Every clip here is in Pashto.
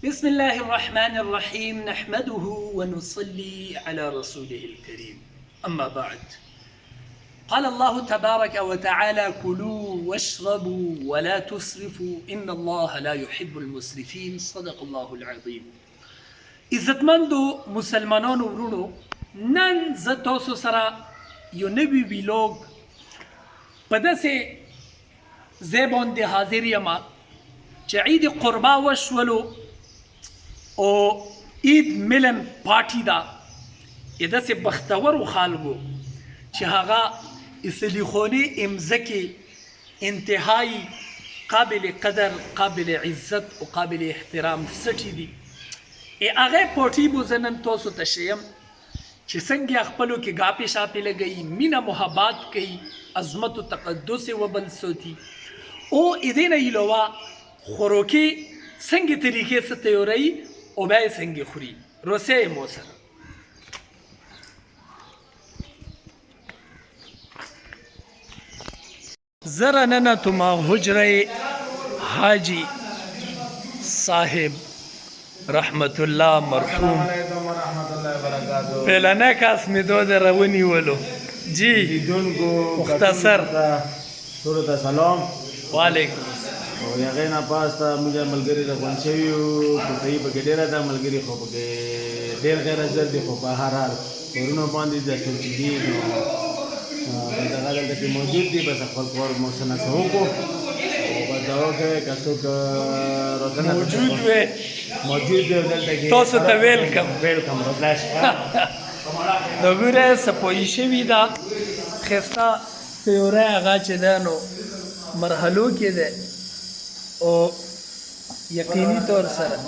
بسم الله الرحمن الرحيم نحمده ونصلي على رسوله الكريم أما بعد قال الله تبارك وتعالى كلوا واشربوا ولا تسرفوا إن الله لا يحب المسرفين صدق الله العظيم عزتمندو مسلمانانو ورونو نن زه تاسو سره یو نوی ویلوګ په داسې ځای باندې حاضر یم چې عید قربا وشولو او عید ملن پارټي ده د داسې بختورو خلکو چې هغه اسلیخوني امځکې انتهایی قابل قدر قابل عزت او قابل احترام سټي دي هغه پارټي به زه نن تاسو ته ښیم چې څنګه خپلو کې ګاپې شاپې لګوي مینه محبت کوي عظمت و تقدس و بل سوتي او دې نه علاوه خوراکي څنګه طریقې څه تیاروي او بیا یې څنګه خوري روسیه یې مو سره زه راننوتم حجره حاجي صاحب رحمت الله مرحوم پهلنه کس می دو ونیولو جی مختصر ټولو ته سلام وعلیکم او هغې نه پاس ته موږ ملګري راغونډ شوي یو کوټهیي پکې ډېره ده ملګري خو پکې ډېر غیر حاضر دي خو په هر حال کورونو باندې د څوک چې دي نو بس هغه دلته کې موجود دي بس خپل کور مو څه نه څه وکړو او بس دا وکړې که څوک روزنه موجود وې موجود دی دلته کې تاسو ته ویلکم بدلاش نو ګوره څه پوه شوي ده ښایسته تیوری هغه چې ده نو مرحلو کې ده او یقیني طور سره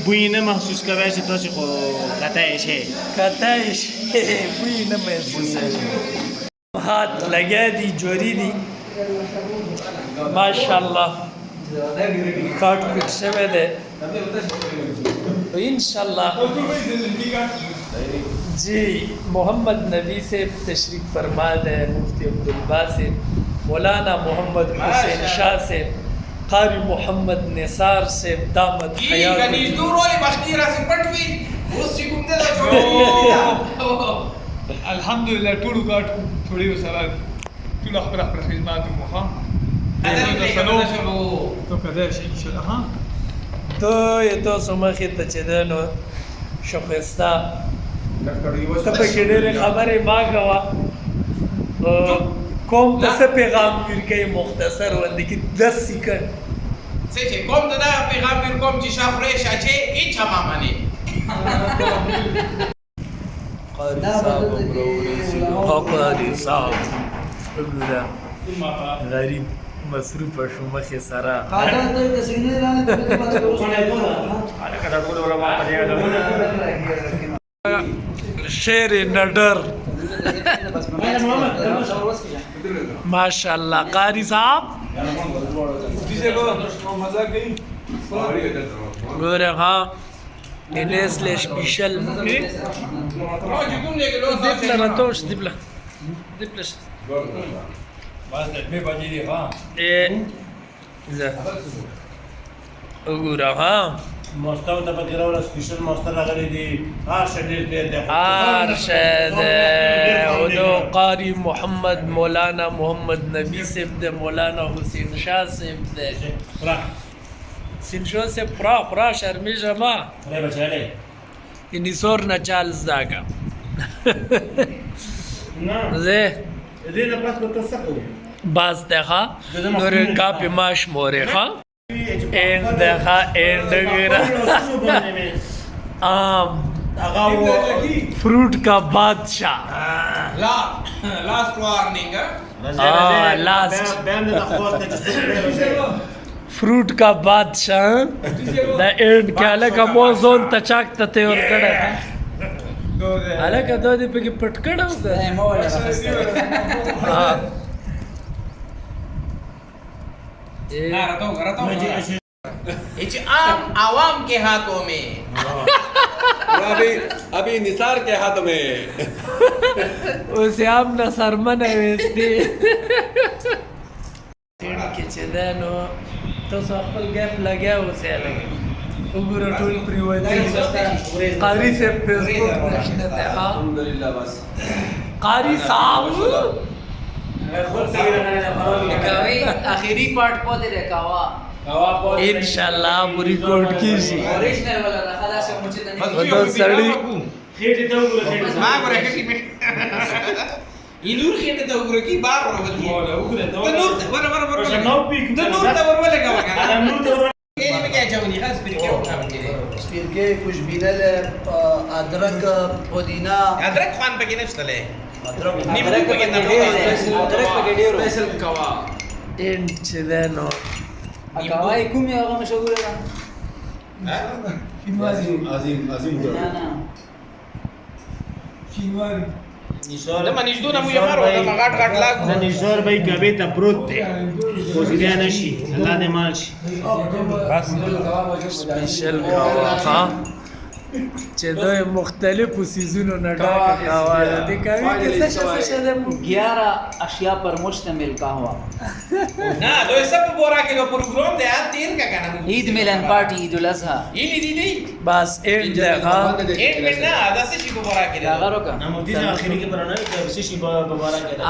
بوی نه محسوس کوئ چې تاسو خو کتی شئ کتی شئ بوی نه محسوسوي هات لګیا دي جوړي دي ماشاءالله کاټ پیټ شوی دی انشاءالله جی محمد نبی سے تشریف فرما ہے مفتی عبدالبا سے مولانا محمد حسین شاہ سے قاری محمد نثار سے دامت حیات الحمدلله ټولو ګاټ ټولې وسره ټول خپل خدمات مو ها تو کده شي ان شاء الله ها تو یې تاسو مخې ته چې ده نو شوخستا ته پکې ډېرې خبرې ما کوه کوم ته څه پیغام ورکوي مختصر باندې کې 10 سیکنډ څه چې کوم ته دا پیغام ورکوم چې شاه خورې شاه چې هیڅ ما منې قاری صاحب قاری صاحب وګوره غریب مصروف شو مخې سره شعر نډر ماشاءالله قاری صاحب ګوره ها انسل سپیشل دبله راتوش دبله وګوره ها موسته ته پکې راوړه سپیشل موسته راغلی دي هر ډېر دی ارشد او دو قاری محمد مولانا محمد نبی صاحب دے مولانا حسین شاہ صاحب دے حسین شاہ سے پرا شرمی جما اره بچاله انی سور نہ چالز داگا نه زه دې نه پات کو څه کوو باز دغه نور کاپی ماش مورې ها این دغه این دغه फ्रूट का बादशाह last warning last fruit का बादशाह द एंड क्या लगा मोज़ोन तचाक तते और कड़ा अलग दो दे पे पटकड़ा होगा हाँ आवाम के हाथों में अभी निसार के हाथ में उसे हम न सरमन है کې چې ده نو تاسو خپل ګیپ لګیا اوسئ لږ وګوره ټول پریوتي قاري صاحب فیسبوک نشته دی ها الحمدلله بس قاری صاحب आखिरी पार्ट पौधे रखावा इंशाल्लाह वो रिकॉर्ड कीजिए ओरिजिनल वाला रखा से मुझे तो बस नहीं वो तो सड़ी ما ګوره کې مې اینور خېټه ته وګوره کی بار ورغلی ته نور ور ته نور ته ورولګا وکنه یې مې کې چاوني خاص پر کې وکړم स्पिरके कुछ बीनल अदरक पुदीना ادرک خوان پکې نشته له अदरक نیمبو پکې نه अदरक पके ډیرو स्पेशल कवा ان چې ده نو अकावाई कोम या هغه مشهور ده عظیم نه نه د منځ دونه مو یمر ولا مغاټ غاټ لاګ نه نشور بھائی کبه ته پروت دی کوزیدیا نشي الله دې مال شي سپیشل کاوا ها چې دوی مختلفو سیزونو نه ډاکه کاوا ده د کوي کې څه څه ده 11 اشیاء पर मुश्तमिल कहवा نه دوی سب بورا کې نو پروګرام دی ا تیر کا کنه ईद मिलन पार्टी ईद उल अजहा یی دی دی بس اند ده ها ایک منه دا څه شي بورا کې دا غرو کا نامودی اخیری کې پرانه چې شي مبارک ده